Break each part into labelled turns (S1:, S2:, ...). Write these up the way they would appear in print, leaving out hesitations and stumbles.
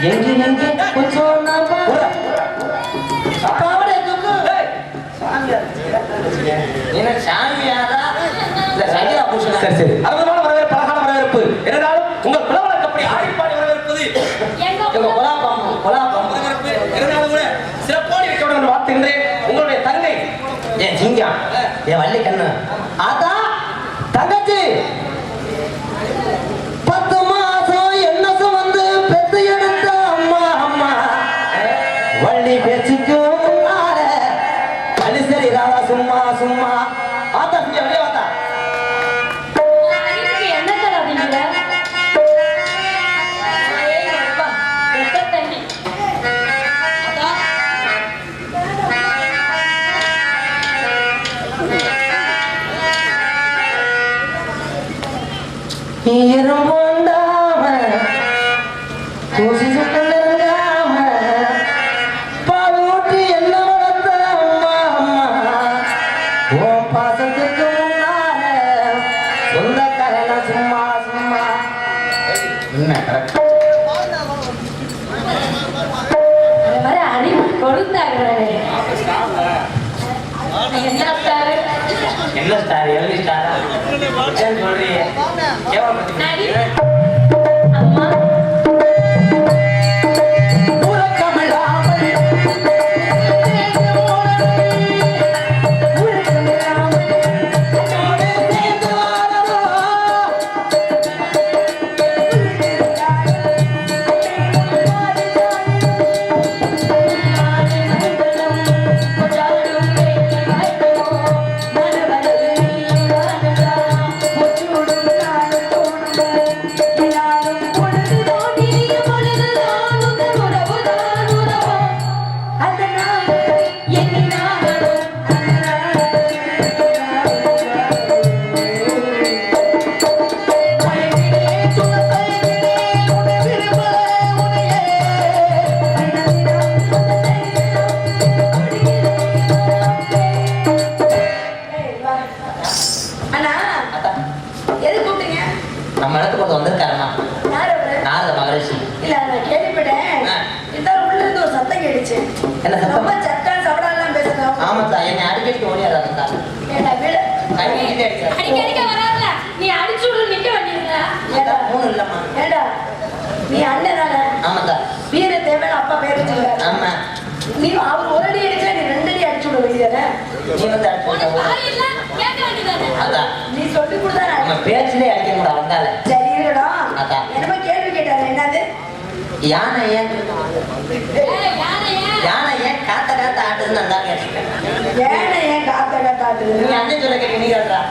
S1: எங்க எங்க கொஞ்சம் அப்பாவோட தூக்கு என்ன சாமியாரா இல்ல சகிலா பூஷணா
S2: சரி சரி அற்புதமான வரவேற்பு அழகான வரவேற்பு இருந்தாலும் உங்கள் குலவழக்கு அப்படி ஆடிப்பாடி வரவேற்பது
S1: எங்க கொலாபாம்பு
S2: வரவேற்பு இருந்தாலும் கூட சிறப்பாடி வைக்க வாழ்த்துகின்றேன் உங்களுடைய தங்கை
S1: என் சிங்கம் என் வள்ளி கண்ணு அதான் தங்கச்சி 10 மாசம் என்ன சுமந்து பெத்து எடுத்த அம்மா அம்மா வள்ளி பேச்சுக்கு முன்னால அலிசரி ராவா சும்மா சும்மா ஆத்தா சிங்கம் வெளியே வாத்தா எறும்புண்டாம கூசி சுட்டங்காம பால் ஊட்டி என்ன வளர்த்த அம்மா அம்மா உன் பாசத்துக்கு முன்னால சொந்தக்காரன சும்மா சும்மா என்ன கரெக்ட்
S3: அறிவு கொடுத்தாங்க
S1: என்ன ஸ்டார் எவ்வளவு ஸ்டாரா சொல்றீங்க
S3: அம்மா
S1: நம்ம இடத்துக்கு ஒருத்தர் வந்திருக்காருமா நாரத மகரிஷி
S4: இல்ல நான் கேள்விப்பட்டேன் இந்த உள்ள இருந்து ஒரு சத்தம் கேட்டுச்சு
S1: என்ன சத்தம்
S4: ரொம்ப சட்டா சவடாலாம் பேசுறோம்
S1: ஆமாத்தா என்னை அடிக்கடி ஓடியாதான்
S4: ஏடா வீடு
S1: கைவிட்டு
S3: அடிக்கடிக்க வராதுல நீ அடிச்சு விடு நிக்க வேண்டியதுல
S1: மூணு இல்லம்மா
S4: ஏடா நீ அண்ணன் தானே
S1: ஆமாத்தா
S4: வீர தேவன் அப்பா பேர் வச்சிருக்காரு
S1: ஆமா
S4: நீ அவர் ஒரு அடி அடிச்சா நீ 2 அடி அடிச்சு விட வேண்டியதானே
S1: நீ வந்து
S3: உனக்கு வாய் இல்ல கேட்க வேண்டியதானே
S1: அதான்
S4: நீ சொல்லி கொடுத்தா
S1: நம்ம பேச்சிலே அடிக்க கூட வந்தால
S4: சரி இருக்கட்டும்
S1: அதான்.
S4: என்னமோ கேள்வி கேட்டாரு என்னது
S1: யானை ஏன்
S3: ஏய்
S1: யானை ஏன் காத்த காத்த ஆட்டுதுன்னு நல்லா கேட்டேன்
S4: ஏன ஏன் காத்த காத்தாட்டுது
S1: நீ அண்ணன் சொல்ல கேட்டு நீ கேட்டா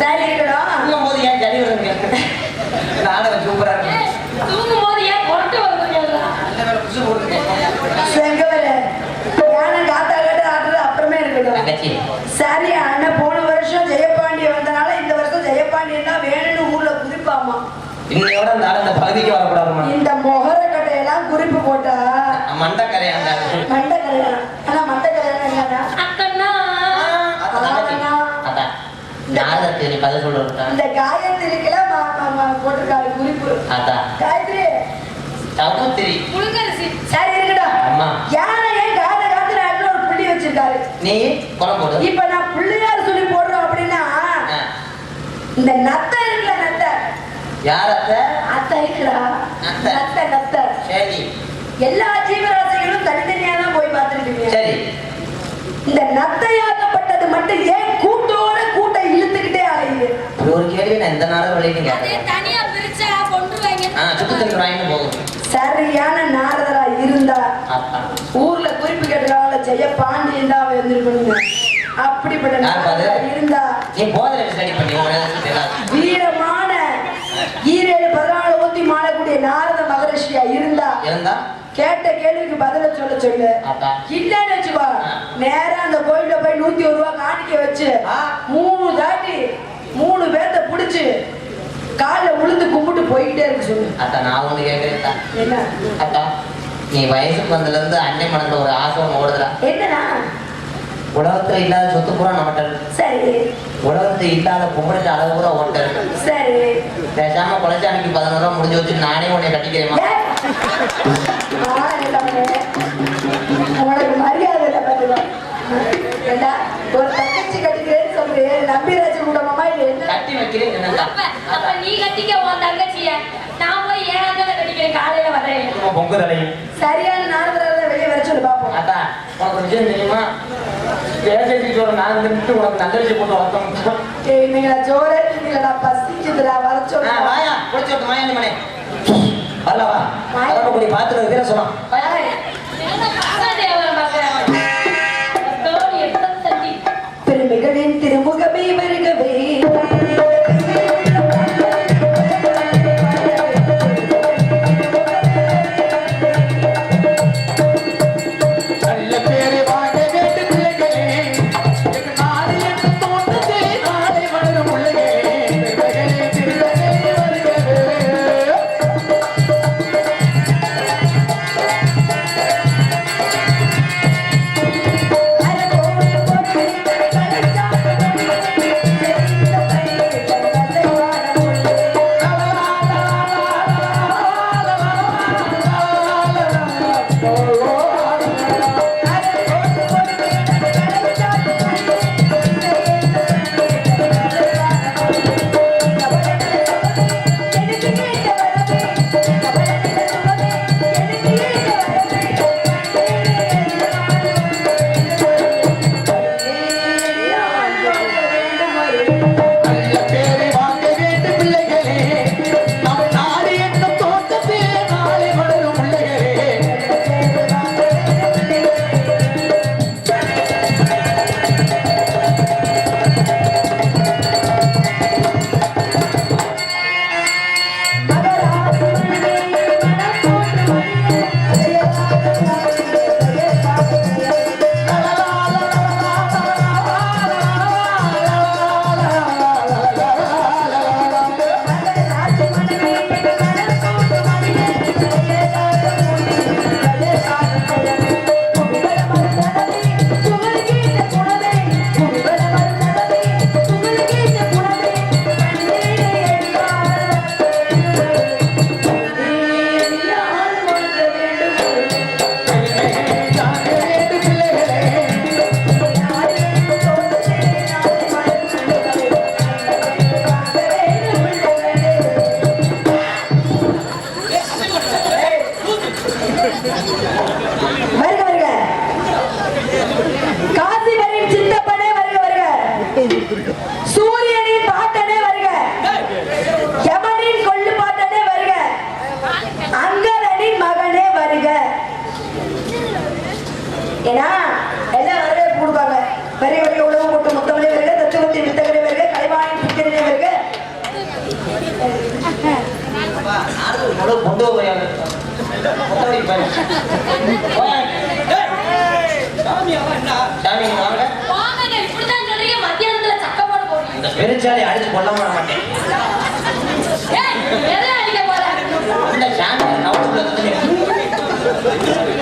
S4: சரி இருக்கட்டும்
S1: போது ஏன் ஜடி வருது கேட்டேன் நாடகம் சூப்பரா இருக்கு
S3: தூங்கும் போது ஏன் கொரட்டை வருதுங்களா
S1: நல்ல வேலை புதுசு போட்டுருக்கேன்
S4: செங்கவரு யானை காத்தா காட்டு ஆட்டுறது அப்புறமே இருக்கட்டும்
S1: தங்கச்சி
S4: சரி அண்ணன் போன வருஷம் ஜெயபாண்டி வந்தனால இந்த வருஷம் ஜெயபாண்டியன் தான் வேணும்னு ஊர்ல குறிப்பாமா
S1: இன்னையோட அந்த ஆள் இந்த பகுதிக்கு வரக்கூடாதுமா
S4: இந்த மொகர கட்டையெல்லாம் குறிப்பு போட்டா
S1: மண்டக்கரையா
S4: மண்டக்கரையா ஆனா மண்டக்கரையா என்னன்னா
S3: அக்கண்ணா
S1: அதான் நாரதத்தை நீ பதில் சொல்ல
S4: இந்த காயத்ரிக்குல போட்டிருக்காரு குறிப்பு
S1: அதான்
S4: காயத்ரி
S1: சகோதரி
S3: புழுங்கரிசி
S4: சரி இருக்கட்டும்
S1: அம்மா
S4: யானை ஏன் காத காத்துல ஆட்டுல ஒரு புள்ளி வச்சிருக்காரு
S1: நீ குளம் போடு
S4: இப்ப நான் பிள்ளையார் சொல்லி போடுறோம் அப்படின்னா இந்த நத்தை இருக்குல்ல நத்தை
S1: யார் அத்தை
S4: அத்தை இருக்குடா
S1: நத்தை.
S4: நத்தை நத்தை
S1: சரி
S4: எல்லா ஜீவராசிகளும் தனித்தனியா தான் போய் பார்த்துருக்கீங்க
S1: சரி
S4: இந்த நத்தையாக்கப்பட்டது மட்டும் ஏன் கூட்டோட கூட்டம் இழுத்துக்கிட்டே அலையுது
S1: இப்படி ஒரு கேள்வி நான் இந்த நாளும் விளையாட்டு
S3: அதே
S1: கேட்டேன்
S3: தனியா பிரிச்சா கொன்றுவாங்க
S1: சுட்டு தண்ணி வாங்கிட்டு போகும்
S4: சரியான நாரதரா இருந்தா
S1: அதான்
S4: ஊர்ல குறிப்பு கேட்டதால ஜெய பாண்டியன் தான் வந்திருக்கணுங்க அப்படிப்பட்ட நாரதரா இருந்தா
S1: நீ போதனை ஸ்டடி பண்ணி
S4: வீரமான ஈரேழு 14 ஊத்தி மாளக்கூடிய நாரத மகரிஷியா இருந்தா
S1: இருந்தா
S4: கேட்ட கேள்விக்கு பதில சொல்ல சொல்லு
S1: அதான்.
S4: இல்லன்னு வச்சுக்கோ நேரா அந்த கோயில போய் 101 ரூபாய் காணிக்க வச்சு 3 தாட்டி 3 பேர்த்த புடிச்சு கால உளுந்து கும்பிட்டு போயிட்டே இருக்கு சொல்லு
S1: அதான் நான் ஒண்ணு கேட்கிறேன்
S4: என்ன
S1: அக்கா நீ வயசுக்கு வந்ததுல இருந்து அன்னை மனதுல ஒரு ஆசை ஒண்ணு ஓடுதுடா
S4: என்னன்னா
S1: உலகத்துல இல்லாத சொத்து பூரா நம்மகிட்ட இருக்கு
S4: சரி
S1: உலகத்துல இல்லாத பொம்பளைக்கு அளவு பூரா ஓட்ட இருக்கு
S4: சரி
S1: பேசாம கொலைச்சாமிக்கு 11 ரூபா முடிஞ்சு வச்சு நானே உன்னை கட்டிக்கிறேன்
S4: ஏன்? உனக்கு மரியாதை இல்லை பாத்துக்கோ. ஏண்டா, ஒரு தங்கச்சி கட்டிக்கிறேன்னு சொல்றேன், நம்பிராஜ் குடும்பமா இல்லை என்ன?
S2: கட்டி வைக்கிறேன் என்னடா
S3: அப்ப நீ கட்டிக்க உன் தங்கச்சிய, நான் போய் ஏன் அண்ணனை கட்டிக்கிறேன், காலையில வரேன்.
S2: பொங்கு தலையும்
S4: சரியான நாரதரால வெளியே வர சொல்லு பாப்போம்.
S2: அதான் உனக்கு ஒரு விஷயம் தெரியுமா? பேசிட்டு சொல்ற நான் வந்துட்டு உனக்கு நல்ல விஷயம் போட்டு வளர்த்தோம்.
S4: ஏய், நீங்களா ஜோரே நீங்களா பசிக்குதுடா, வர சொல்லு.
S1: வாயா குடிச்சு விட்டு மாயாண்டி மணி வரலவா வரப்படி பார்த்துட்டு வீர சொன்னான்.
S3: என்ன மகாதேவன் மகன் தோழி எத்தனை தட்டி
S4: பெருமைகளின் திருமுகமே வருகவே. சூரியனின் பாட்டனே வருக, யமனின் கொள்ளு பாட்டனே வருக, அங்கரனின் மகனே வருக. ஏன்னா எல்லாம் வரவே கொடுப்பாங்க. வரி வரி உலகம் போட்டு முத்தமலை வருக, தத்துவத்தின் வித்தகரை வருக, கலைவாணின் புத்திரனே வருக.
S1: பெருச்சாலி அடிச்சு கொல்ல மாட்டேன்.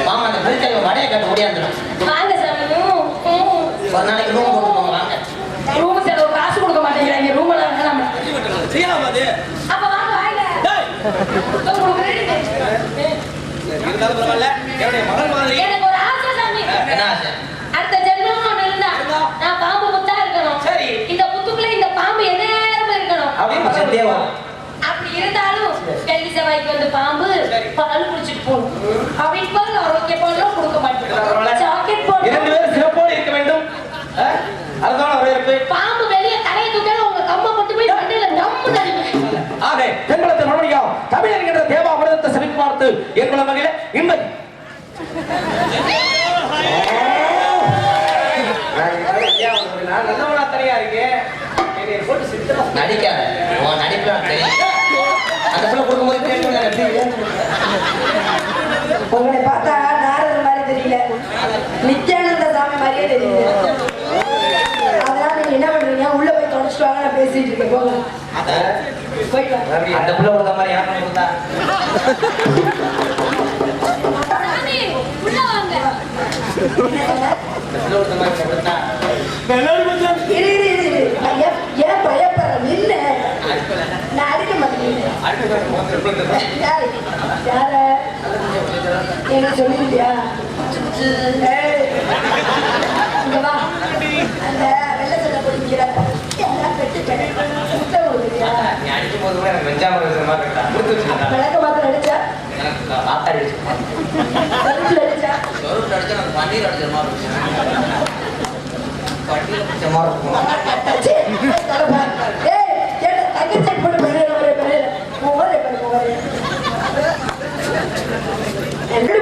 S1: மாமா அந்த பெருச்சாலி வடையை கட்ட முடியாதுடும். ஒரு நாளைக்கு ரூம் போட்டுக்கோங்க வாங்க.
S3: ரூம் செலவு காசு கொடுக்க மாட்டேங்கிறாங்க. ரூம் எல்லாம் வேணாம்.
S2: செய்யலாம் அது
S3: அப்ப வாங்க வாங்க.
S2: இருந்தாலும் பரவாயில்ல. என்னுடைய மகள் மாதிரி
S3: எனக்கு ஒரு ஆசை சாமி.
S1: என்ன ஆசை?
S3: அடுத்த ஜென்மம் ஒண்ணு இருந்தா நான் பாம்பு முத்தா இருக்கணும்.
S2: சரி.
S3: இந்த முத்துக்குள்ள இந்த பாம்பு எந்நேரமும் இருக்கணும்.
S1: அப்படின்னு செத்தேவா?
S3: அப்படி இருந்தாலும் வெள்ளி செவ்வாய்க்கு வந்து பாம்பு பால் குடிச்சிட்டு போகணும். அப்படின்னு பால் ஆரோக்கிய பாலும் கொடுக்க மாட்டேன். சாக்கெட் போல்
S2: 2 பேரும் சிறப்போடு இருக்க வேண்டும். அதுதான் வரவேற்பு.
S3: பாம்பு வெளியே தலையை தூக்காலும் உங்க கம்மா கொண்டு போய் மண்ணில நம்ம நடிக்க.
S2: ஆக தென்பலத்தை மறுபடியும் தமிழ் என்கின்ற தேவா அமிர்தத்தை செவிக்கு பார்த்து ஏற்படும் வகையில் இன்பை நான் நல்லவனா தனியா இருக்கேன்.
S1: நடிக்காத. உன் நடிப்புல தெரியும். அந்த பிள்ளை கொடுக்கும்போது கேட்கணும்.
S4: உங்களை பார்த்தா நாரதர் மாதிரி தெரியல, நித்யானந்த சாமி மாதிரியே தெரியல. அதனால நீங்க என்ன பண்றீங்க? உள்ள போய் தொடச்சிட்டு வாங்க, நான் பேசிட்டு இருக்கேன். போங்க போயிட்டு வாங்க.
S1: அந்த பிள்ளை கொடுத்த மாதிரி யாரும் கொடுத்தா
S3: சாமி, உள்ள வாங்க.
S4: இரு, இரு, இரு, இரு. நான் ஏன் பயப்படுறேன்? நின்னு நான் அடிக்க மாட்டேங்கிறீங்க யார என்ன சொல்லிருக்கியா இங்க வா அந்த வெள்ளை சட்டை போடுங்கிற எல்லாம் பெட்டு முட்டை கொடுக்குறியா
S2: நீ அடிக்கும் போது கூட எனக்கு வெஞ்சாம இருக்கிற மாதிரி இருக்கா கொடுத்து வச்சுருக்கா
S4: விளக்க மாத்திரம் அடிச்சா
S2: எனக்கு ஆத்தாடி வச்சு
S4: கருத்துல அடிச்சா
S2: சொருட்டு அடிச்சா எனக்கு பன்னீர் அடிச்ச மாதிரி இருக்கும் பன்னீர் அடிச்ச மாதிரி இருக்கும்
S4: சீ, தலைப்பா. ஏய், கேட்ட தங்கச்சி போட்டு பெரிய பெரிய பெரிய மூவாயிரம் பேர் மூவாயிரம். எப்படி